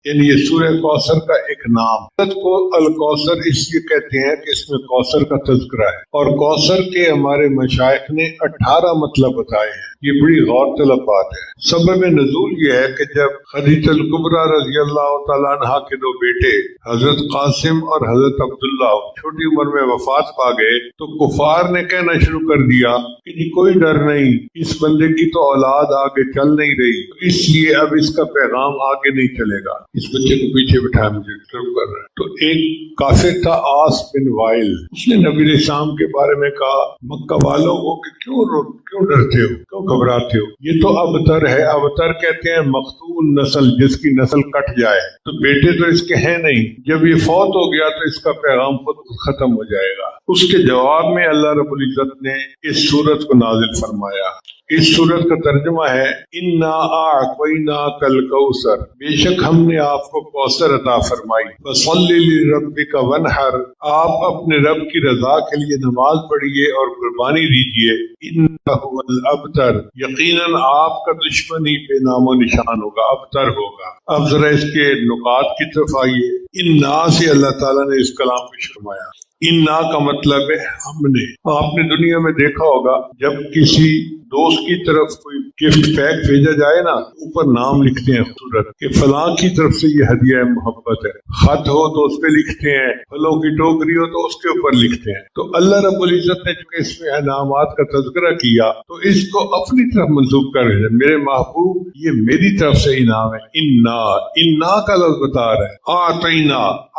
یعنی یہ سورہ کوثر کا ایک نام کو الکوثر اس لیے کہتے ہیں کہ اس میں کوثر کا تذکرہ ہے، اور کوثر کے ہمارے مشائخ نے 18 مطلب بتائے ہیں۔ یہ بڑی غور طلب بات ہے۔ سبب نزول یہ ہے کہ جب خدیجہ الکبریٰ رضی اللہ تعالیٰ عنہا کے دو بیٹے حضرت قاسم اور حضرت عبداللہ چھوٹی عمر میں وفات پا گئے تو کفار نے کہنا شروع کر دیا کہ جی کوئی ڈر نہیں، اس بندے کی تو اولاد آگے چل نہیں رہی، اس لیے اب اس کا پیغام آگے نہیں چلے گا، اس بچے کو پیچھے بٹھا مجھے شروع کر رہا ہے۔ تو ایک کافر تھا عاص بن وائل، اس نے نبی علیہ السلام کے بارے میں کہا مکہ والوں کو کہ کیوں ڈرتے ہو، کیوں گھبراتے ہو، یہ تو ابتر ہے۔ ابتر کہتے ہیں مقتول نسل، جس کی نسل کٹ جائے، تو بیٹے تو اس کے ہیں نہیں، جب یہ فوت ہو گیا تو اس کا پیغام خود ختم ہو جائے گا۔ اس کے جواب میں اللہ رب العزت نے اس سورت کو نازل فرمایا۔ اس سورت کا ترجمہ ہے انا اعطیناک الکوثر، بے شک ہم نے آپ کو کوثر عطا فرمائی، فصلی لربک وانحر، آپ اپنے رب کی رضا کے لیے نماز پڑھیے اور قربانی دیجیے، انہ الابتر، یقیناً آپ کا دشمن ہی بے نام و نشان ہوگا، ابتر ہوگا۔ اب ذرا اس کے نکات کی طرف آئیے۔ انا سے اللہ تعالیٰ نے اس کلام کو شرمایا۔ انا کا مطلب ہے ہم نے۔ آپ نے دنیا میں دیکھا ہوگا جب کسی دوست کی طرف کوئی گفٹ پیک بھیجا جائے نا، اوپر نام لکھتے ہیں خوبصورت کہ فلاں کی طرف سے یہ ہدیہ محبت ہے، خط ہو تو اس پہ لکھتے ہیں، پھلوں کی ٹوکری ہو تو اس کے اوپر لکھتے ہیں۔ تو اللہ رب العزت نے چونکہ اس میں انعامات کا تذکرہ کیا تو اس کو اپنی طرف منسوب کر رہے ہیں، میرے محبوب یہ میری طرف سے انعام ہے۔ انا کا لفظ بتا رہا ہے۔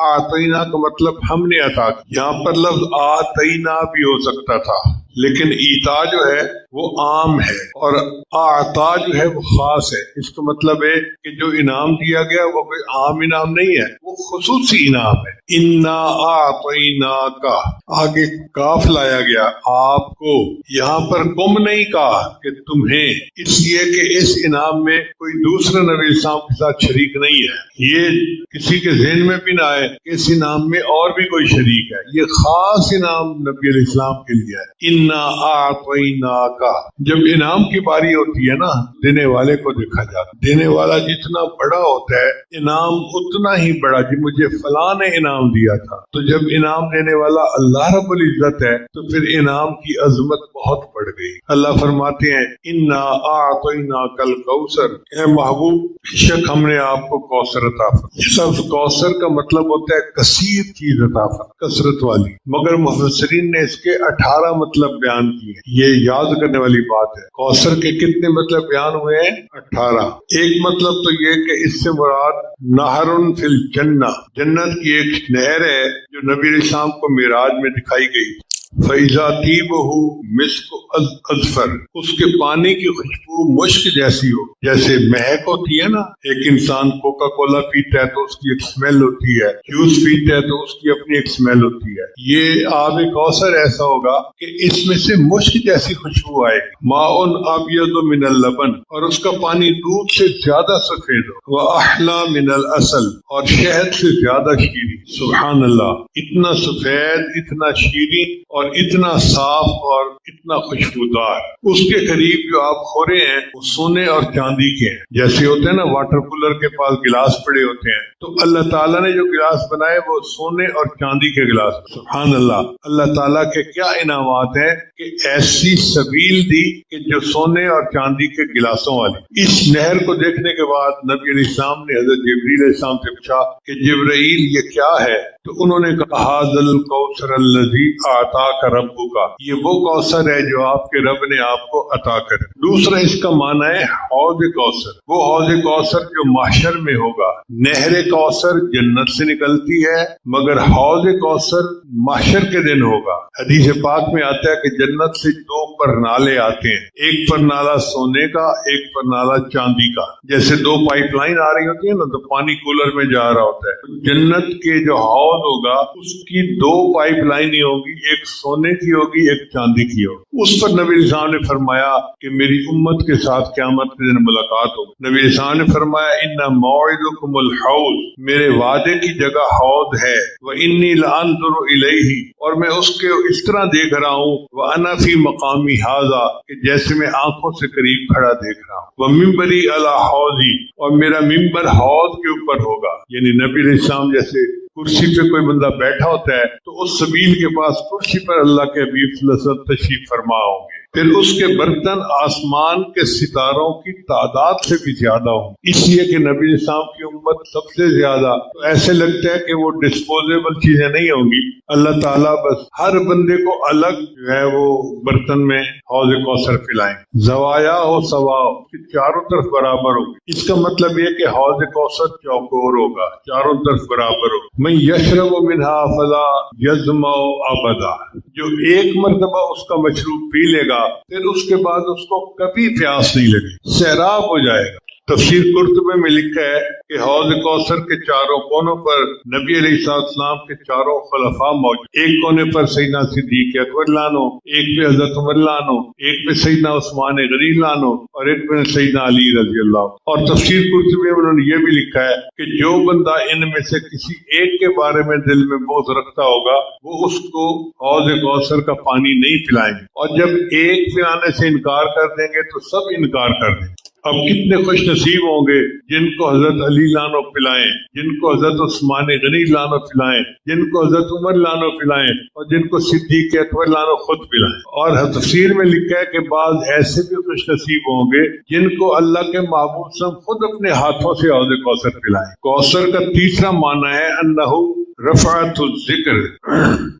آتینا کا مطلب ہم نے عطا کیا، یہاں پر لفظ آتینا بھی ہو سکتا تھا، لیکن ایتا جو ہے وہ عام ہے اور اعطا جو ہے وہ خاص ہے۔ اس کا مطلب ہے کہ جو انعام دیا گیا وہ کوئی عام انعام نہیں ہے، وہ خصوصی انعام ہے۔ انا اعطیناک، آگے کاف لایا گیا آپ کو، یہاں پر تم نہیں کہا کہ تمہیں، اس لیے کہ اس انعام میں کوئی دوسرا نبی اسلام کے ساتھ شریک نہیں ہے۔ یہ کسی کے ذہن میں بھی نہ آئے کہ اس انعام میں اور بھی کوئی شریک ہے، یہ خاص انعام نبی علیہ السلام کے لیے ہے۔ انا اعطیناک، جب انعام کی باری ہوتی ہے نا، دینے والے کو دیکھا جاتا، دینے والا جتنا بڑا ہوتا ہے انعام اتنا ہی بڑا، جی مجھے فلاں نے انعام دیا تھا۔ تو جب انعام دینے والا اللہ رب العزت ہے تو پھر انعام کی عظمت بہت بڑھ گئی۔ اللہ فرماتے ہیں انا اعطیناک الکوثر، اے محبوب شک ہم نے آپ کو کوثر عطا فرمایا۔ لفظ کوثر کا مطلب ہوتا ہے کثیر چیز عطا فرمایا، کثرت والی، مگر مفسرین نے اس کے 18 مطلب بیان کیے۔ یہ یاد کرنے والی بات ہے۔ کوثر کے کتنے مطلب بیان ہوئے ہیں؟ 18۔ ایک مطلب تو یہ کہ اس سے مراد نہر فی الجنہ، جنت کی ایک نہر ہے جو نبی علیہ السلام کو معراج میں دکھائی گئی۔ فَإِذَا طِيبُهُ مِسْكُ أَزْفَرَ، اس کے پانی کی خوشبو مشک جیسی ہو، جیسے مہک ہوتی ہے نا، ایک انسان کوکا کولا پیتا ہے تو اس کی ایک سمیل ہوتی ہے، جوس پیتا ہے تو اس کی اپنی ایک سمیل ہوتی ہے۔ یہ آب کوثر ایسا ہوگا کہ اس میں سے مشک جیسی خوشبو آئے گی۔ ماء ابیض من اللبن، اور اس کا پانی دودھ سے زیادہ سفید ہو، وَأَحْلَى مِنَ الْعَسَلِ، اور شہد سے زیادہ شیریں۔ سبحان اللہ، اتنا سفید، اتنا شیریں اور اتنا صاف اور اتنا خوشبودار۔ اس کے قریب جو آپ خورے ہیں وہ سونے اور چاندی کے ہیں، جیسے ہوتے ہیں نا واٹر کولر کے پاس گلاس پڑے ہوتے ہیں، تو اللہ تعالیٰ نے جو گلاس بنائے وہ سونے اور چاندی کے گلاس۔ سبحان اللہ، اللہ تعالیٰ کے کیا انعامات ہیں کہ ایسی سبیل دی کہ جو سونے اور چاندی کے گلاسوں والی۔ اس نہر کو دیکھنے کے بعد نبی علیہ السلام نے حضرت جبریل علیہ السلام سے پوچھا کہ جبرائیل یہ کیا ہے؟ تو انہوں نے کہا ھذا الکوثر الذی اعطاک ربک، یہ وہ کوثر ہے جو آپ کے رب نے آپ کو عطا کر۔ دوسرا اس کا معنی ہے حوض کوثر، وہ حوض کوثر جو محشر میں ہوگا۔ نہر کوثر جنت سے نکلتی ہے مگر حوض کوثر محشر کے دن ہوگا۔ حدیث پاک میں آتا ہے کہ جنت سے 2 پرنالے آتے ہیں، ایک پرنالا سونے کا، ایک پرنالا چاندی کا، جیسے 2 پائپ لائن آ رہی ہوتی ہے نا تو پانی کولر میں جا رہا ہوتا ہے۔ جنت کے جو حوض ہوگا اس کی 2 پائپ لائن ہی ہوگی، ایک سونے کی ہوگی، ایک چاندی کی ہوگی۔ اس پر نبی علیہ السلام نے فرمایا کہ میری امت کے ساتھ قیامت کے دن ملاقات ہوگی۔ نبی علیہ السلام نے فرمایا ان موعدکم الحوض، میرے وعدے کی جگہ حوض ہے، وانی لانظر الیہ، اور میں اس کے اس طرح دیکھ رہا ہوں، وانا فی مقامی ھذا، کہ جیسے میں آنکھوں سے قریب کھڑا دیکھ رہا ہوں، ومنبری علی حوضی، اور میرا منبر حوض کے اوپر ہوگا۔ یعنی نبی علیہ السلام جیسے کرسی پہ کوئی بندہ بیٹھا ہوتا ہے تو اس سبیل کے پاس کرسی پر اللہ کے حبیب صلی اللہ علیہ وسلم تشریف فرما ہوں گے، پھر اس کے برتن آسمان کے ستاروں کی تعداد سے بھی زیادہ ہوں، اس لیے کہ نبی علیہ السلام کی امت سب سے زیادہ، تو ایسے لگتا ہے کہ وہ ڈسپوزیبل چیزیں نہیں ہوں گی، اللہ تعالیٰ بس ہر بندے کو الگ جو ہے وہ برتن میں حوض کوثر پلائیں، زوایا ہو سواؤ کہ چاروں طرف برابر ہوگی۔ اس کا مطلب یہ کہ حوض کوثر چوکور ہوگا، چاروں طرف برابر ہوگا۔ میں یشرب منہا فلا یظمأ ابدا، جو ایک مرتبہ اس کا مشروب پی لے گا پھر اس کے بعد اس کو کبھی پیاس نہیں لگے، سیراب ہو جائے گا۔ تفسیر قرطبی میں لکھا ہے کہ حوض کوثر کے چاروں کونوں پر نبی علیہ السلام کے چاروں خلفاء موجود، ایک کونے پر سیدنا صدیق اکبر لانو، ایک پہ حضرت عمر لانو، ایک پہ سیدنا عثمان غنی لانو اور ایک پہ سیدنا علی رضی اللہ۔ اور تفسیر قرطبی میں انہوں نے یہ بھی لکھا ہے کہ جو بندہ ان میں سے کسی ایک کے بارے میں دل میں بغض رکھتا ہوگا وہ اس کو حوض کوثر کا پانی نہیں پلائیں گے، اور جب ایک پلانے سے انکار کر دیں گے تو سب انکار کر دیں گے۔ اب کتنے خوش نصیب ہوں گے جن کو حضرت علی لانو پلائیں، جن کو حضرت عثمان غنی لانو پلائیں، جن کو حضرت عمر لانو پلائیں اور جن کو صدیق اکبر لانو خود پلائیں۔ اور تفسیر میں لکھا ہے کہ بعض ایسے بھی خوش نصیب ہوں گے جن کو اللہ کے محبوب صلی اللہ علیہ وسلم خود اپنے ہاتھوں سے حوض کوثر پلائیں۔ کوثر کا تیسرا معنی ہے انہو رفعت الذکر،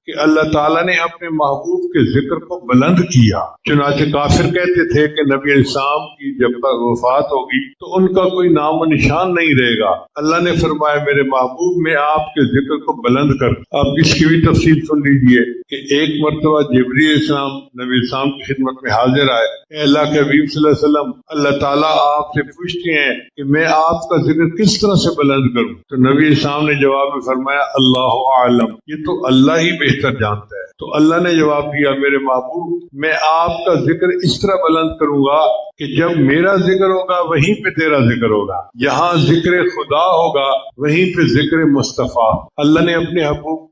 کہ اللہ تعالیٰ نے اپنے محبوب کے ذکر کو بلند کیا۔ چنانچہ کافر کہتے تھے کہ نبی علیہ السلام کی جب تک وفات ہوگی تو ان کا کوئی نام و نشان نہیں رہے گا، اللہ نے فرمایا میرے محبوب میں آپ کے ذکر کو بلند کر۔ اب اس کی بھی تفصیل سن لیجئے کہ ایک مرتبہ جبریل علیہ السلام نبی السلام کی خدمت میں حاضر آئے، اے اللہ کے حبیب صلی اللہ علیہ وسلم، اللہ تعالیٰ آپ سے پوچھتے ہیں کہ میں آپ کا ذکر کس طرح سے بلند کروں؟ تو نبی السلام نے جواب میں فرمایا اللہ اعلم، یہ تو اللہ ہی بہتر جانتا ہے۔ تو اللہ نے جواب دیا میرے محبوب میں آپ کا ذکر اس طرح بلند کروں گا کہ جب میرا ذکر ہوگا وہیں پہ تیرا ذکر ہوگا، جہاں ذکر خدا ہوگا وہیں پہ ذکر مصطفیٰ۔ اللہ نے اپنے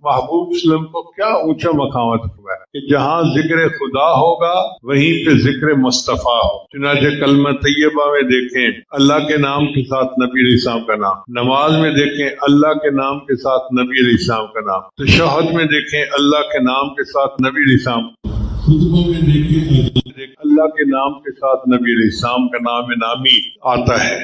محبوب وسلم کو کیا اونچا مقام دیا کہ جہاں ذکر خدا ہوگا وہیں پہ ذکر مصطفیٰ ہو۔ چنانچہ کلمہ طیبہ میں دیکھیں اللہ کے نام کے ساتھ نبی علیہ السلام کا نام، نماز میں دیکھیں اللہ کے نام کے ساتھ نبی علیہ السلام کا نام، تشہد میں دیکھیں اللہ کے نام کے ساتھ نبی علیہ السلام، خطبوں میں دیکھیں اللہ کے نام کے ساتھ نبی علیہ السلام کا نام نامی آتا ہے۔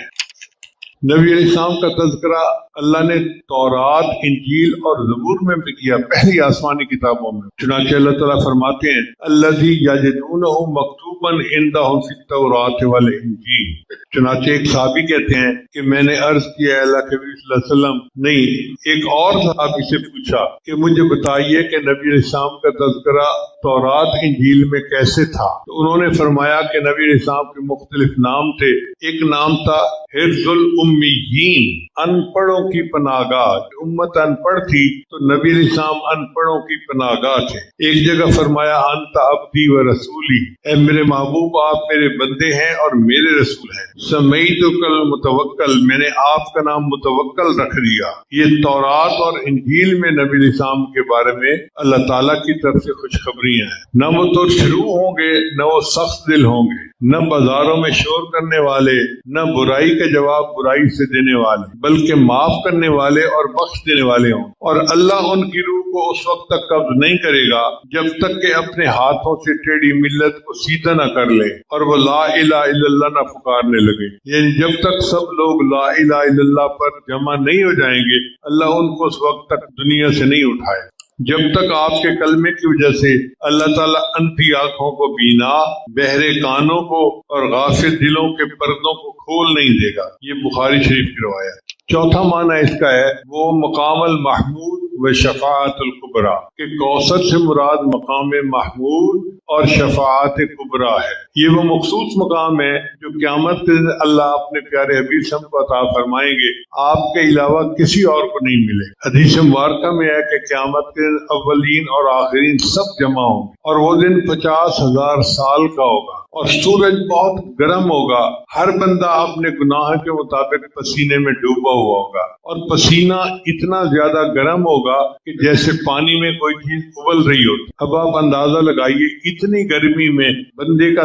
نبی علیہ السلام کا تذکرہ اللہ نے تورات، انجیل اور زبور میں بھی کیا، پہلی آسمانی کتابوں میں۔ چنانچہ اللہ تعالیٰ فرماتے ہیں الذی یجدونہ مکتوبا عندہم فی التوراۃ والانجیل۔ چنانچہ ایک صحابی کہتے ہیں کہ میں نے عرض کیا اللہ کے نبی صلی اللہ علیہ وسلم، نہیں، ایک اور صحابی سے پوچھا کہ مجھے بتائیے کہ نبی علیہ السلام کا تذکرہ تورات انجیل میں کیسے تھا؟ تو انہوں نے فرمایا کہ نبی علیہ السلام کے مختلف نام تھے، ایک نام تھا حرز الامیین، ان پڑھوں کی پناہ گاہ، امت ان پڑھ تھی تو نبی علیہ السلام ان پڑھوں کی پناہ گاہ تھے۔ ایک جگہ فرمایا انت عبدی و رسولی، اے میرے محبوب آپ میرے بندے ہیں اور میرے رسول ہیں۔ سمیتک المتوکل، میں نے آپ کا نام متوکل رکھ دیا۔ یہ تورات اور انجیل میں نبی علیہ السلام کے بارے میں اللہ تعالیٰ کی طرف سے خوشخبریاں ہیں۔ نہ وہ تو شروع ہوں گے نہ وہ سخت دل ہوں گے، نہ بازاروں میں شور کرنے والے، نہ برائی کا جواب برائی سے دینے والے، بلکہ معاف کرنے والے اور بخش دینے والے ہوں۔ اور اللہ ان کی روح کو اس وقت تک قبض نہیں کرے گا جب تک کہ اپنے ہاتھوں سے ٹیڑھی ملت کو سیدھا نہ کر لے اور وہ لا الہ الا اللہ نہ پکارنے لگے۔ یعنی جب تک سب لوگ لا الہ الا اللہ پر جمع نہیں ہو جائیں گے اللہ ان کو اس وقت تک دنیا سے نہیں اٹھائے۔ جب تک آپ کے کلمے کی وجہ سے اللہ تعالیٰ اندھی آنکھوں کو بینا، بہرے کانوں کو اور غافل دلوں کے پردوں کو کھول نہیں دے گا۔ یہ بخاری شریف کی روایت۔ چوتھا معنی اس کا ہے وہ مقام المحمود و شفاعت الکبریٰ، کہ کوثر سے مراد مقام محمود اور شفاعت کبریٰ ہے۔ یہ وہ مخصوص مقام ہے جو قیامت کے دن اللہ اپنے پیارے حبیب صلی اللہ علیہ وسلم کو عطا فرمائیں گے، آپ کے علاوہ کسی اور کو نہیں ملے۔ حدیث مبارکہ میں ہے کہ قیامت کے دن اولین اور آخرین سب جمع ہوں گے اور وہ دن 50,000 سال کا ہوگا اور سورج بہت گرم ہوگا، ہر بندہ اپنے گناہ کے مطابق پسینے میں ڈوبا ہوا ہوگا اور پسینہ اتنا زیادہ گرم ہوگا کہ جیسے پانی میں کوئی چیز ابل رہی ہوتی۔ اب آپ اندازہ لگائیے اتنی گرمی میں بندے کا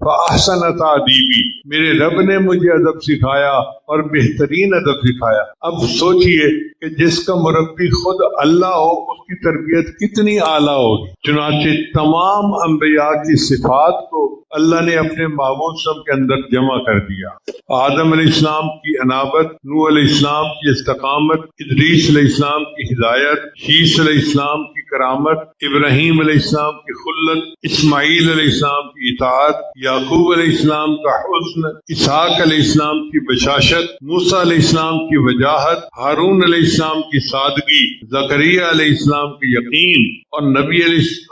فاحسن تعدیبی، میرے رب نے مجھے ادب سکھایا اور بہترین ادب سکھایا۔ اب سوچئے کہ جس کا مربی خود اللہ ہو اس کی تربیت کتنی اعلیٰ ہوگی۔ چنانچہ تمام انبیاء کی صفات کو اللہ نے اپنے محبوب صاحب کے اندر جمع کر دیا۔ آدم علیہ السلام کی انابت، نوح علیہ السلام کی استقامت، ادریس علیہ السلام کی ہدایت، شیس علیہ السلام کی کرامت، ابراہیم علیہ السلام کی خلت، اسماعیل علیہ السلام کی اطاعت، یعقوب علیہ السلام کا حسن، اسحاق علیہ السلام کی بشاشت، موسیٰ علیہ السلام کی وجاہت، ہارون علیہ السلام کی سادگی، زکریا علیہ السلام کی یقین، اور نبی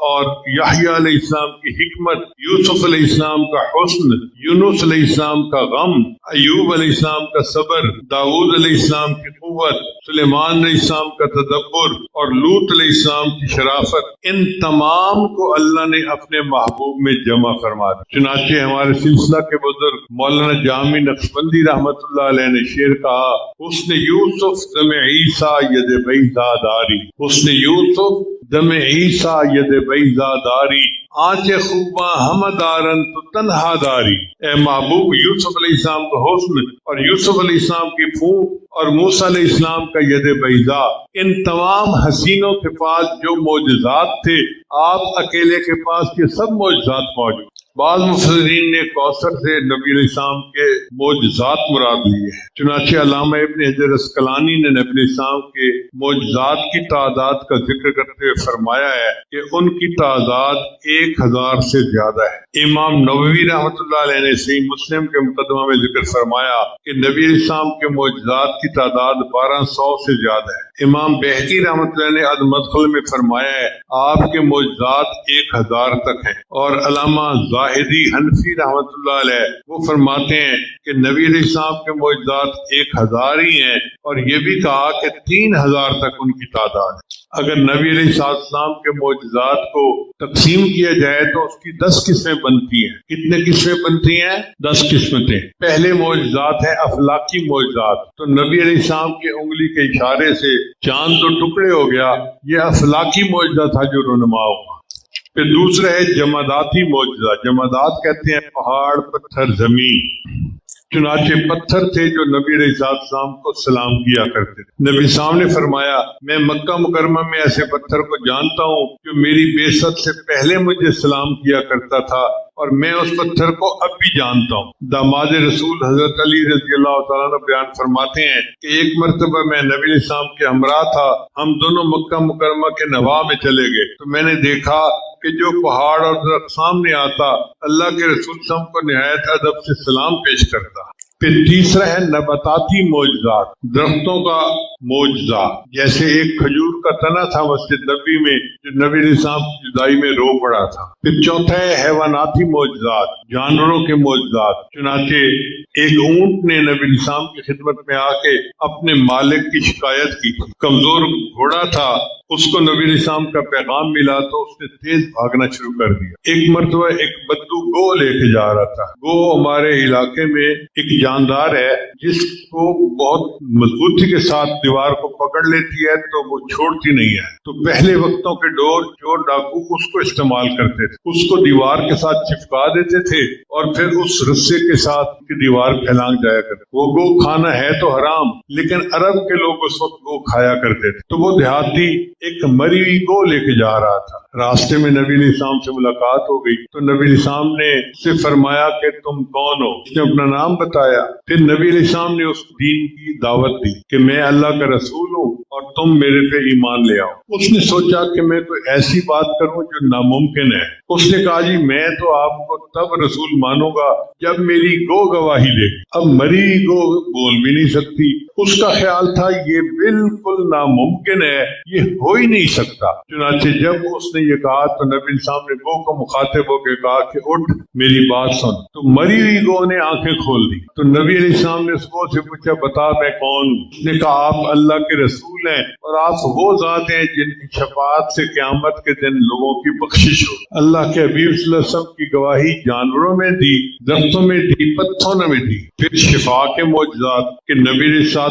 اور یحییٰ علیہ السلام کی حکمت، یوسف علیہ السلام کا حسن، یونس علیہ السلام کا غم، ایوب علیہ السلام کا صبر، داؤد علیہ السلام کی قوت، سلیمان علیہ السلام کا تدبر، اور لوط علیہ السلام کی شرافت، ان تمام کو اللہ نے اپنے محبوب میں جمع فرما دیا۔ چنانچہ ہمارے سلسلہ کے بزرگ مولانا جامی نقشبندی رحمت اللہ علیہ نے شعر کہا، حسن یوسف دم عیسیٰ ید بیضا داری، حسن یوسف دم عیسیٰ ید بیضا داری، آنچ خوباں ہم دارن تو تنہا داری۔ اے محبوب، یوسف علیہ السلام کا حسن اور یوسف علیہ السلام کی پھونک اور موسیٰ علیہ السلام کا ید بیضا، ان تمام حسینوں کے پاس جو معجزات تھے، آپ اکیلے کے پاس یہ سب معجزات موجود۔ بعض مفسرین نے کوثر سے نبی علیہ السلام کے معجزات مراد لیے ہیں۔ چنانچہ علامہ ابن حجر اسقلانی نے نبی علیہ السلام کے معجزات کی تعداد کا ذکر کرتے ہوئے فرمایا ہے کہ ان کی تعداد 1000 سے زیادہ ہے۔ امام نووی رحمۃ اللہ علیہ نے صحیح مسلم کے مقدمہ میں ذکر فرمایا کہ نبی علیہ السلام کے معجزات کی تعداد 1200 سے زیادہ ہے۔ امام بہقی رحمۃ اللہ نے المدخل میں فرمایا ہے آپ کے معجزات 1000 تک ہیں، اور علامہ زاہدی حنفی رحمۃ اللہ علیہ وہ فرماتے ہیں کہ نبی علیہ السلام کے معجزات 1000 ہی ہیں، اور یہ بھی کہا کہ 3000 تک ان کی تعداد ہے۔ اگر نبی علیہ السلام کے معجزات کو تقسیم کیا جائے تو اس کی 10 قسمیں بنتی ہیں۔ کتنے قسمیں بنتی ہیں؟ 10 قسمتیں۔ پہلے معجزات ہیں افلاکی معجزات، تو نبی علیہ السلام کی انگلی کے اشارے سے چاند دو ٹکڑے ہو گیا، یہ افلاکی معجزہ تھا جو رونما ہوا۔ پھر دوسرا ہے جماداتی معجزہ۔ جمادات کہتے ہیں پہاڑ، پتھر، زمین۔ چنانچہ پتھر تھے جو نبی علیہ السلام کو سلام کیا کرتے تھے۔ نبی صاحب نے فرمایا میں مکہ مکرمہ میں ایسے پتھر کو جانتا ہوں جو میری بعثت سے پہلے مجھے سلام کیا کرتا تھا، اور میں اس پتھر کو اب بھی جانتا ہوں۔ داماد رسول حضرت علی رضی اللہ تعالیٰ عنہ بیان فرماتے ہیں کہ ایک مرتبہ میں نبی علیہ السلام کے ہمراہ تھا، ہم دونوں مکہ مکرمہ کے نواح میں چلے گئے تو میں نے دیکھا کہ جو پہاڑ اور درخت سامنے آتا اللہ کے رسول صلی اللہ علیہ وسلم کو نہایت ادب سے سلام پیش کرتا۔ پھر تیسرا ہے نباتاتی معجزات، درختوں کا معجزہ، جیسے ایک کھجور کا تنا تھا مسجد نبی میں جو نبی علیہ السلام کی جدائی میں رو پڑا تھا۔ پھر چوتھا ہے حیواناتی معجزات، جانوروں کے معجزات۔ چنانچہ ایک اونٹ نے نبی علیہ السلام کی خدمت میں آ کے اپنے مالک کی شکایت کی، کمزور گھوڑا تھا، اس کو نبی علیہ السلام کا پیغام ملا تو اس نے تیز بھاگنا شروع کر دیا۔ ایک مرتبہ ایک بدو گو لے کے جا رہا تھا۔ گو ہمارے علاقے میں ایک جاندار ہے جس کو بہت مضبوطی کے ساتھ دیوار کو پکڑ لیتی ہے تو وہ چھوڑتی نہیں ہے، تو پہلے وقتوں کے ڈور چور ڈاکو اس کو استعمال کرتے تھے، اس کو دیوار کے ساتھ چپکا دیتے تھے اور پھر اس رسے کے ساتھ دیوار پھیلانگ جایا کرتے۔ وہ گو کھانا ہے تو حرام، لیکن عرب کے لوگ اس وقت گو کھایا کرتے تھے۔ تو وہ دیہاتی ایک مری ہوئی گو لے کے جا رہا تھا، راستے میں نبی علیہ السلام سے ملاقات ہو گئی تو نبی علیہ السلام نے اس سے فرمایا کہ تم کون ہو؟ اس نے اپنا نام بتایا۔ پھر نبی علیہ السلام نے اس دین کی دعوت دی کہ میں اللہ کا رسول ہوں اور تم میرے پہ ایمان لے آؤ۔ اس نے سوچا کہ میں کوئی ایسی بات کروں جو ناممکن ہے۔ اس نے کہا جی میں تو آپ کو تب رسول مانوں گا جب میری گو گواہی دے گی۔ اب مری گو بول بھی نہیں سکتی، اس کا خیال تھا یہ بالکل ناممکن ہے، یہ ہو ہی نہیں سکتا۔ چنانچہ جب اس نے یہ کہا تو نبی صاحب نے گو کو مخاطب ہو کے کہا کہ اٹھ میری بات سن۔ تو مری ہوئی گو نے آنکھیں کھول دی تو نبی علیہ السلام نے اس گو سے پوچھا بتا میں کون ہوں؟ اس نے کہا آپ اللہ کے رسول ہیں اور آپ وہ ذات ہیں جن کی شفاعت سے قیامت کے دن لوگوں کی بخشش ہو۔ اللہ کے حبیب صلی اللہ علیہ وسلم کی گواہی جانوروں میں دی، درختوں میں دی، پتھروں میں دی۔ پھر شفا کے معجزات کہ نبی علیہ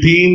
3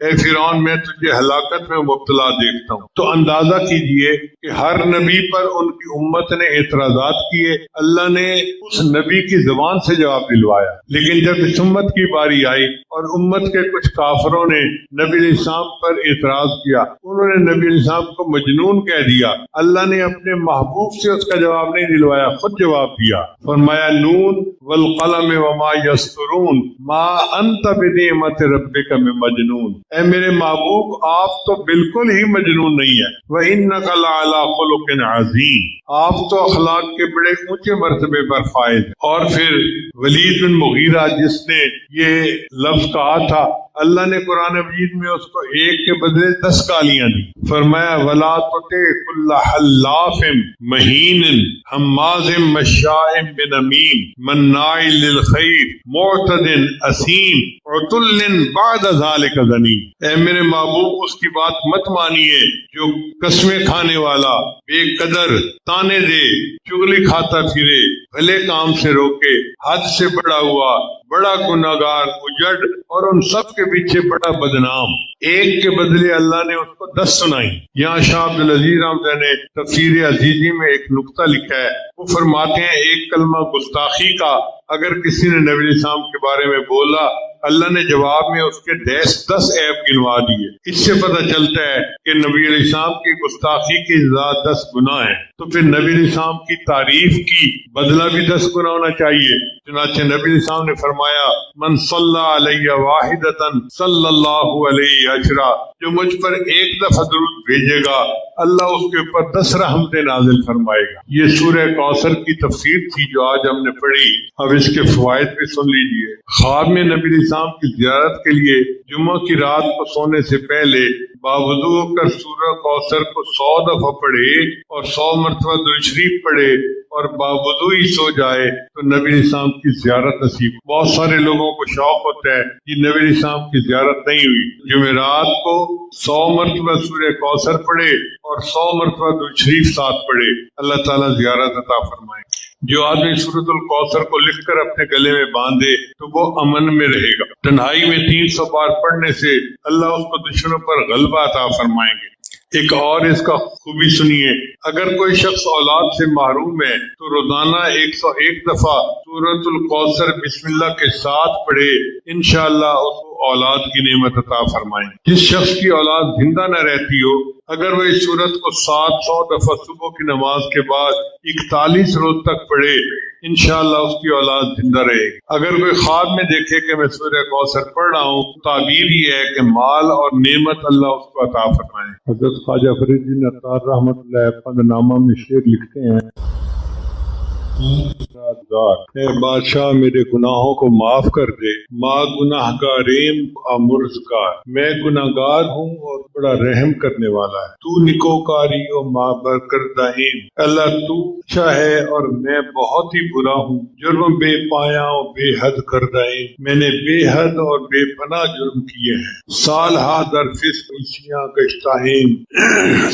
اے فرعون میں تجھے ہلاکت میں مبتلا دیکھتا ہوں۔ تو اندازہ کیجئے کہ ہر نبی پر ان کی امت نے اعتراضات کیے، اللہ نے اس نبی کی زبان سے جواب دلوایا، لیکن جب اس امت کی باری آئی اور امت کے کچھ کافروں نے نبی علیہ السلام پر اعتراض کیا، انہوں نے نبی علیہ السلام کو مجنون کہہ دیا، اللہ نے اپنے محبوب سے اس کا جواب نہیں دلوایا، خود جواب دیا، فرمایا نون والقلم وما یسطرون ما انت بنعمت ربک بمجنون، اے میرے محبوب آپ تو بالکل ہی مجنون نہیں ہے، وانک لعلی خلق عظیم، آپ تو اخلاق کے بڑے اونچے مرتبے پر فائز۔ اور پھر ولید بن مغیرہ جس نے یہ لفظ کہا تھا، اللہ نے قرآن مجید میں اس کو ایک کے بدلے 10 گالیاں دی، فرمایا ولا تطع كل حلاف مہین حماز مشاء بنمیم مناع للخیر معتد اثیم عتل بعد ذلك زنیم، اے میرے محبوب اس کی بات مت مانیے جو قسمیں کھانے والا، بے قدر، تانے دے، چغلی کھاتا پھرے، بھلے کام سے روکے، حد سے بڑا ہوا، بڑا گناہگار، اجڑ، اور ان سب کے پیچھے بڑا بدنام۔ ایک کے بدلے اللہ نے اس کو 10 سنائی۔ یہاں شاہ عبدالعزیز رحمۃ اللہ نے تفسیر عزیزی میں ایک نقطہ لکھا ہے، وہ فرماتے ہیں ایک کلمہ گستاخی کا اگر کسی نے نبی علیہ السلام کے بارے میں بولا، اللہ نے جواب میں اس کے 10 عیب گنوا دیے۔ اس سے پتہ چلتا ہے کہ نبی علیہ السلام کی گستاخی کی سزا 10 گناہ ہے، تو پھر نبی علیہ السلام کی تعریف کی بدلہ بھی 10 گنا ہونا چاہیے۔ چنانچہ نبی علیہ السلام نے فرمایا من صلی علیہ واحدۃ صلی اللہ علیہ عشرہ، جو مجھ پر ایک دفعہ درود بھیجے گا اللہ اس کے اوپر 10 رحمتیں نازل فرمائے گا۔ یہ سورہ کوثر کی تفسیر تھی جو آج ہم نے پڑھی، اب اس کے فوائد بھی سن لیجئے۔ خواب میں نبی علیہ السلام کی زیارت کے لیے جمعہ کی رات کو سونے سے پہلے باوضو ہو کر سورہ کوثر کو 100 دفعہ پڑھے اور 100 مرتبہ درود شریف پڑھے اور باوضو ہی سو جائے تو نبی علیہ السلام کی زیارت نصیب۔ بہت سارے لوگوں کو شوق ہوتا ہے کہ نبی علیہ السلام کی زیارت نہیں ہوئی، جمعرات کو 100 مرتبہ سورہ کوثر پڑھے اور 100 مرتبہ درود شریف ساتھ پڑھے، اللہ تعالیٰ زیارت عطا فرمائے۔ جو آدمی سورۃ الکوثر کو لکھ کر اپنے گلے میں باندھے تو وہ امن میں رہے گا۔ تنہائی میں 300 بار پڑھنے سے اللہ اس کو دشمنوں پر غلبہ عطا فرمائیں گے۔ ایک اور اس کا خوبی سنیے، اگر کوئی شخص اولاد سے محروم ہے تو روزانہ 101 دفعہ سورۃ الکوثر بسم اللہ کے ساتھ پڑھے، انشاءاللہ اس کو اولاد کی نعمت عطا فرمائیں۔ جس شخص کی اولاد زندہ نہ رہتی ہو، اگر وہ اس سورت کو 700 دفعہ صبح کی نماز کے بعد 41 روز تک پڑھے، انشاءاللہ اس کی اولاد زندہ رہے گی۔ اگر کوئی خواب میں دیکھے کہ میں سورہ کوثر پڑھ رہا ہوں، تعبیر یہ ہے کہ مال اور نعمت اللہ اس کو عطا فرمائے۔ حضرت خواجہ فرید الدین عطار رحمۃ اللہ پند نامہ میں شعر لکھتے ہیں، اے بادشاہ میرے گناہوں کو معاف کر دے، ماں گناہ گاریم آمرزگار، میں گناہ گار ہوں اور بڑا رحم کرنے والا ہے، تو نکوکاری و ماں برکردہین، اللہ تو اچھا ہے اور میں بہت ہی برا ہوں، جرم بے پایا و بے حد کردہین، میں نے بے حد اور بے پناہ جرم کیے ہیں، سال ہا در فسق اسیاں گشتہین،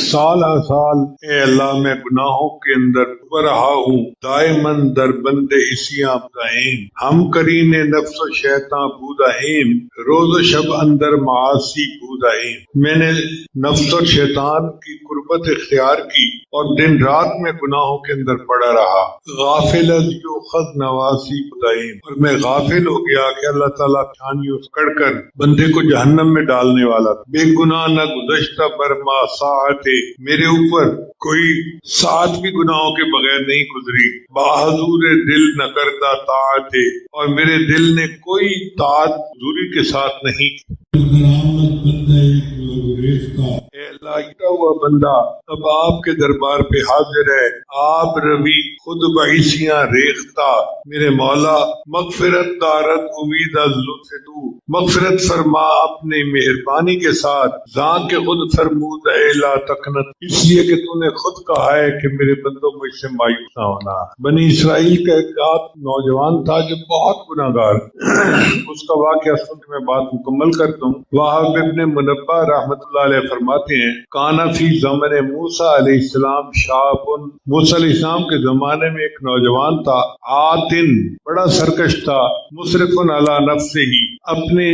سال ہا سال اے اللہ میں گناہوں کے اندر ڈوب رہا ہوں، دائمن در بند اسیاں دہیم، ہم کرین نفس و شیطان بودہیم، روز و شب اندر معاصی بودہیم، میں نے نفس اور شیطان کی قربت اختیار کی اور دن رات میں گناہوں کے اندر پڑا رہا، غافل از یؤخذ نواسی بودہیم، اور میں غافل ہو گیا کہ اللہ تعالیٰ چھانیوں کڑ کر بندے کو جہنم میں ڈالنے والا، بے گناہ نہ گزشتہ برما ساعت، میرے اوپر کوئی ساعت بھی گناہوں کے بغیر نہیں گزری، بہادور دل نہ کرتا طاعت، اور میرے دل نے کوئی طاعت حضوری کے ساتھ نہیں کی۔ اے اللہ گرا ہوا بندہ اب آپ کے دربار پہ حاضر ہے، آپ روی خود بعیسیاں ریختہ، میرے مولا مغفرت دارت امید از لطف تو، مغفرت فرما اپنے مہربانی کے ساتھ، ذاں کے خود فرمود اے لا تقنط، اس لیے کہ تو نے خود کہا ہے کہ میرے بندوں مجھ سے مایوس نہ ہونا۔ بنی اسرائیل کا ایک نوجوان تھا جو بہت گناہ گار، اس کا واقعہ سن کے میں بات مکمل کرتا ہوں۔ وہاب ابن منبہ رحمۃ اللہ علیہ فرماتے ہیں، کانا فی زمن موسیٰ علیہ السلام شاب، موسیٰ علیہ السلام کے زمانے میں ایک نوجوان تھا، آتن بڑا سرکش تھا، مصرف علی نفسہ ہی اپنے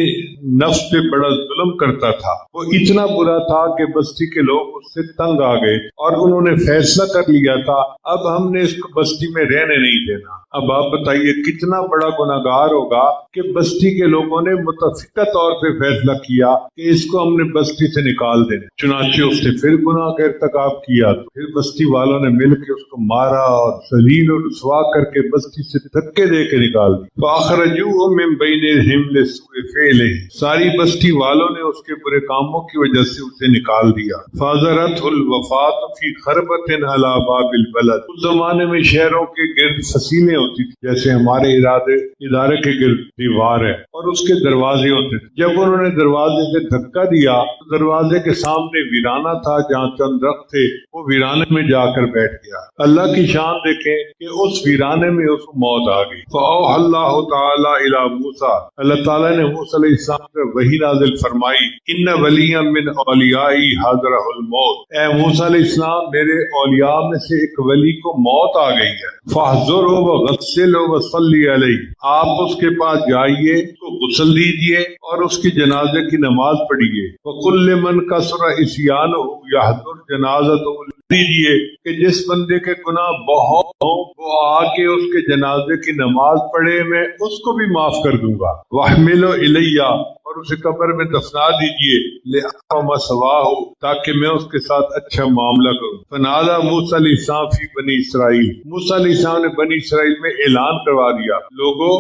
نفس پہ بڑا ظلم کرتا تھا، وہ اتنا برا تھا کہ بستی کے لوگ اس سے تنگ آ گئے اور انہوں نے فیصلہ کر لیا تھا اب ہم نے اس کو بستی میں رہنے نہیں دینا۔ اب آپ بتائیے کتنا بڑا گناہگار ہوگا کہ بستی کے لوگوں نے متفقہ طور پہ فیصلہ کیا کہ اس کو ہم نے بستی سے نکال دینا، چنانچہ اس نے پھر گناہ کا ارتکاب کیا، پھر بستی والوں نے مل کے اس کو مارا اور ذلیل و رسوا کر کے بستی سے دھکے دے کے نکال دی۔ فَأَخْرَجُوهُ مِن بَيْنِهِمْ لِسُوءِ فِعْلِهِ، ساری بستی والوں نے اس کے برے کاموں کی وجہ سے اسے نکال دیا۔ فَحَضَرَتْهُ الْوَفَاةُ فِي خَرْبَةٍ عَلَى بَابِ الْبَلَدِ، اس زمانے میں شہروں کے گرد فصیلیں ہوتی تھی جیسے ہمارے ادارے کے گرد دیوار ہے اور اس کے دروازے ہوتے تھے۔ جب انہوں نے دروازے سے دھکا دیا تو دروازے کے سامنے ویرانہ تھا جہاں چند درخت تھے، وہ ویرانے میں جا کر بیٹھ گیا۔ اللہ کی شان دیکھیں کہ اس ویرانے میں اس کو موت آ گئی۔ فَأَوْحَى اللَّهُ تَعَالَى إِلَى مُوسَىٰ، اللہ تعالیٰ نے موسیٰ علیہ السلام پر وحی نازل فرمائی، إِنَّ وَلِيًّا مِّنْ أَوْلِيَائِي حَضَرَهُ الْمَوْتُ، اے موسیٰ علیہ السلام میرے اولیاء میں سے ایک ولی کو موت آ گئی ہے۔ فَاحْضُرْهُ وَغَسِّلْهُ وَصَلِّ عَلَيْهِ، آپ اس کے پاس جائیے، اس کو غسل دیجیے اور اس کی جنازے کی نماز پڑھیے۔ وَقُلْ لِمَنْ كَثُرَ عِصْيَانُهُ يَحْضُرْ جَنَازَتَهُ، دیجیے کہ جس بندے کے گناہ بہت ہوں وہ آ کے اس کے جنازے کی نماز پڑھے، میں اس کو بھی معاف کر دوں گا۔ وَاحْمِلُهُ إِلَيَّ، اور اسے قبر میں دفنا دیجیے، لِأَقْوَمَ مَثْوَاهُ، تاکہ میں اس کے ساتھ اچھا معاملہ کروں۔ فَنَادَىٰ مُوسَىٰ علیہ السلام فی بنی اسرائیل، موسیٰ علیہ السلام نے بنی اسرائیل میں اعلان کروا دیا، لوگوں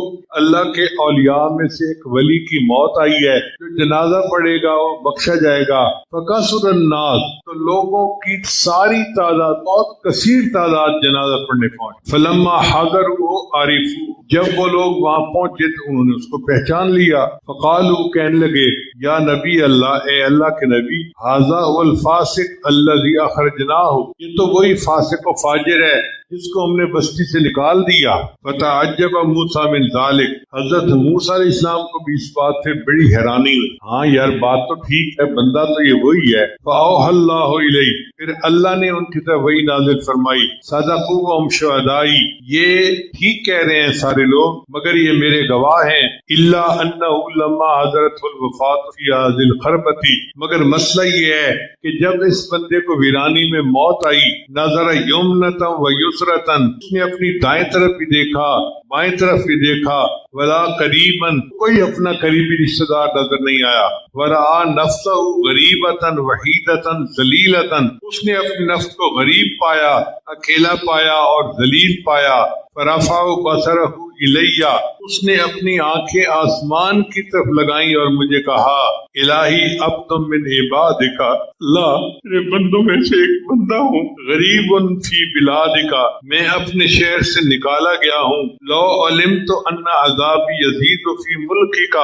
اللہ کے اولیاء میں سے ایک ولی کی موت آئی ہے، جو جنازہ پڑھے گا وہ بخشا جائے گا۔ فَكَثُرَ النَّاسُ، تو لوگوں کی ساری تعداد، بہت کثیر تعداد جنازہ پڑھنے پہنچ۔ فلما حضروا عرفوا، جب وہ لوگ وہاں پہنچے تو انہوں نے اس کو پہچان لیا۔ فقالوا، کہنے لگے، یا نبی اللہ، اے اللہ کے نبی، ھذا هو الفاسق الذي اخرجناه، یہ تو وہی فاسق و فاجر ہے جس کو ہم نے بستی سے نکال دیا۔ فتعجب موسیٰ من ذلک، حضرت موسیٰ علیہ السلام کو بھی اس بات سے بڑی حیرانی ہوئی، ہاں یار بات تو ٹھیک ہے، بندہ تو یہ وہی ہے۔ فأوحى اللہ الیہ، پھر اللہ نے ان کی طرف وحی نازل فرمائی، صدقوا وهم شہدائی، یہ ٹھیک کہہ رہے ہیں سارے لوگ مگر یہ میرے گواہ ہیں۔ الا انہ لما حضرته الوفاة فی هذه الخربۃ، مگر مسئلہ یہ ہے کہ جب اس بندے کو ویرانی میں موت آئی، نظر یمنۃ و یسرۃ، اس نے اپنی دائیں طرف بھی دیکھا بائیں طرف بھی دیکھا، ولا قریباً، کوئی اپنا قریبی رشتہ دار نظر نہیں آیا، ورآ نفسہ غریبۃ وحیدۃ ذلیلۃ، اس نے اپنے نفس کو غریب پایا، اکیلا پایا اور ذلیل پایا۔ فرفع بصرہ الیہ، اس نے اپنی آنکھیں آسمان کی طرف لگائیں اور مجھے کہا، الہی عبد من عبادک، اللہ میرے بندوں میں سے ایک بندہ ہوں، غریب فی بلادک، میں اپنے شہر سے نکالا گیا ہوں، لو علمت ان عذابی یزید فی ملکک،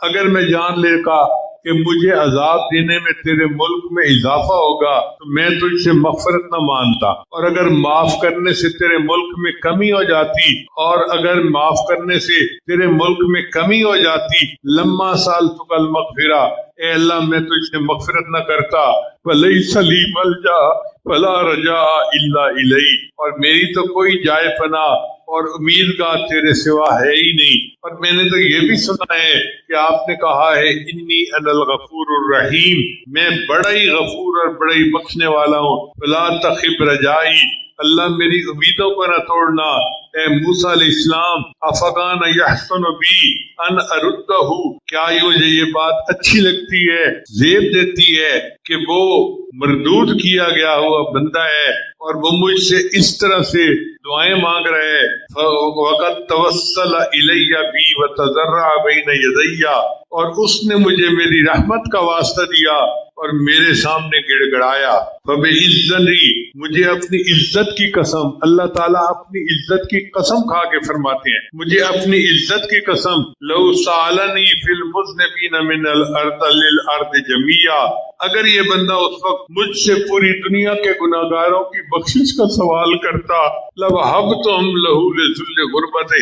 اگر میں جان لے کا کہ مجھے عذاب دینے میں تیرے ملک میں اضافہ ہوگا تو میں تجھ سے مغفرت نہ مانتا، اور اگر معاف کرنے سے تیرے ملک میں کمی ہو جاتی، اور اگر معاف کرنے سے تیرے ملک میں کمی ہو جاتی، لما سألتک المغفرہ، اے اللہ میں تجھ سے مغفرت نہ کرتا، ولیس لی ملجا ولا رجاء الا الیک، اور میری تو کوئی جائے پناہ اور امیدگار تیرے سوا ہے ہی نہیں۔ اور میں نے تو یہ بھی سنا ہے کہ آپ نے کہا ہے، انی انا الغفور الرحیم، میں بڑا ہی غفور اور بڑا ہی بخشنے والا ہوں، فلا تخب رجائی، اللہ میری امیدوں کو نہ توڑنا۔ اے موسیٰ علیہ السلام، افغان یحسن بی ان اردہ، کیا مجھے یہ بات اچھی لگتی ہے، زیب دیتی ہے کہ وہ مردود کیا گیا ہوا بندہ ہے اور وہ مجھ سے اس طرح سے دعائیں مانگ رہے ہیں، وقت توسل الیہ بی وتضرع بین یدی، اور اس نے مجھے میری رحمت کا واسطہ دیا اور میرے سامنے گڑ گڑایا۔ فبعزتی، مجھے اپنی عزت کی قسم، اللہ تعالیٰ اپنی عزت کی قسم کھا کے فرماتے ہیں، مجھے اپنی عزت کی قسم، لو سالنی فی المذنبین من الارض للارض جمیعا، اگر یہ بندہ اس وقت مجھ سے پوری دنیا کے گناہگاروں کی بخشش کا سوال کرتا، لوہبتہم لہ لذل غربتہ،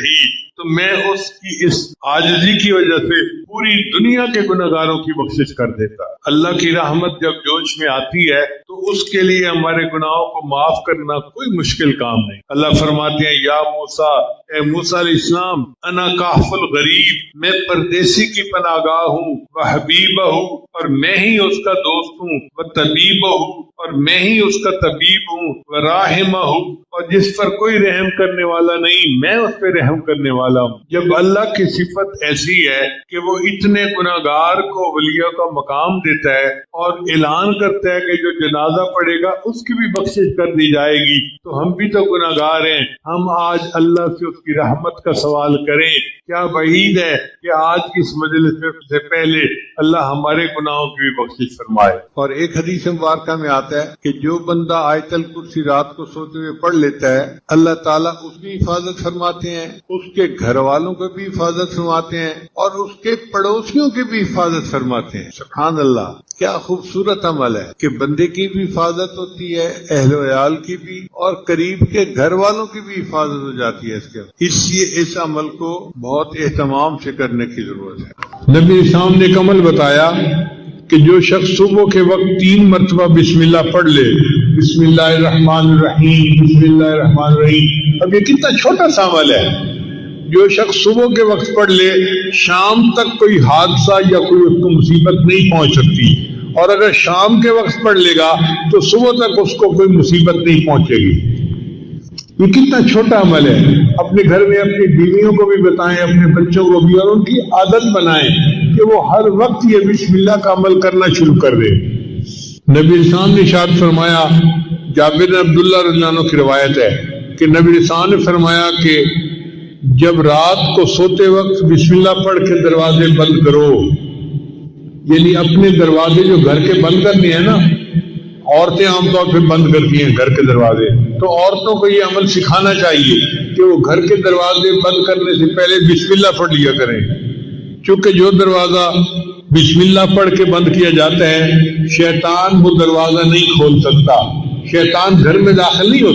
تو میں اس کی اس عاجزی کی وجہ سے پوری دنیا کے گناہگاروں کی بخشش کر دیتا۔ اللہ کی رحمت جب جوش میں آتی ہے تو اس کے لیے ہمارے گناہوں کو معاف کرنا کوئی مشکل کام نہیں۔ اللہ فرماتے ہیں یا موسیٰ، اے موسیٰ علیہ السلام، انا کاف الغریب، میں پردیسی کی پناہ گاہ ہوں، وحبیبہ، اور میں ہی اس کا دوست ہوں، وطبیبہ، اور میں ہی اس کا طبیب ہوں، وراحمہ، اور جس پر کوئی رحم کرنے والا نہیں میں اس پہ رحم کرنے والا ہوں۔ جب اللہ کی صفت ایسی ہے کہ وہ اتنے گناہگار کو ولیوں کا مقام دیتا ہے اور اعلان کرتا ہے کہ جو جنازہ پڑے گا اس کی بھی بخشش کر دی جائے گی، تو ہم بھی تو گناہگار ہیں، ہم آج اللہ سے اس کی رحمت کا سوال کریں۔ کیا بعید ہے کہ آج کی اس مجلس سے پہلے اللہ ہمارے گناہوں کی بھی بخشش فرمائے۔ اور ایک حدیث مبارکہ میں آتا ہے کہ جو بندہ آیت الکرسی رات کو سوتے ہوئے پڑھ لیتا ہے، اللہ تعالیٰ اس کی حفاظت فرماتے ہیں، اس کے گھر والوں کی بھی حفاظت فرماتے ہیں، اور اس کے پڑوسیوں کی بھی حفاظت فرماتے ہیں۔ سبحان اللہ، کیا خوبصورت عمل ہے کہ بندے کی بھی حفاظت ہوتی ہے، اہل و عیال کی بھی، اور قریب کے گھر والوں کی بھی حفاظت ہو جاتی ہے۔ اس لیے اس عمل کو بہت اہتمام سے کرنے کی ضرورت ہے۔ نبی اسلام نے ایک عمل بتایا کہ جو شخص صبح کے وقت 3 مرتبہ بسم اللہ پڑھ لے، بسم اللہ الرحمن الرحیم، بسم اللہ الرحمن الرحیم، اب یہ کتنا چھوٹا سا عمل ہے، جو شخص صبح کے وقت پڑھ لے شام تک کوئی حادثہ یا کوئی اس کو مصیبت نہیں پہنچ سکتی، اور اگر شام کے وقت پڑھ لے گا تو صبح تک اس کو کوئی مصیبت نہیں پہنچے گی۔ یہ کتنا چھوٹا عمل ہے، اپنے گھر میں اپنی بیویوں کو بھی بتائیں، اپنے بچوں کو بھی، اور ان کی عادت بنائیں کہ وہ ہر وقت یہ بسم اللہ کا عمل کرنا شروع کر دے۔ نبی اسلام نے ارشاد فرمایا، جابر بن عبداللہ رضی اللہ عنہ کی روایت ہے کہ نبی اسلام نے فرمایا کہ جب رات کو سوتے وقت بسم اللہ پڑھ کے دروازے بند کرو، یعنی اپنے دروازے جو گھر کے بند کرنے ہیں نا، عورتیں عام طور پہ بند کرتی ہیں گھر کے دروازے، تو عورتوں کو یہ عمل سکھانا چاہیے کہ وہ گھر کے دروازے بند کرنے سے پہلے بسم اللہ پڑھ لیا کریں، چونکہ جو دروازہ بسم اللہ پڑھ کے بند کیا جاتا ہے شیطان وہ دروازہ نہیں کھول سکتا، شیطان گھر میں داخل نہیں ہوتا۔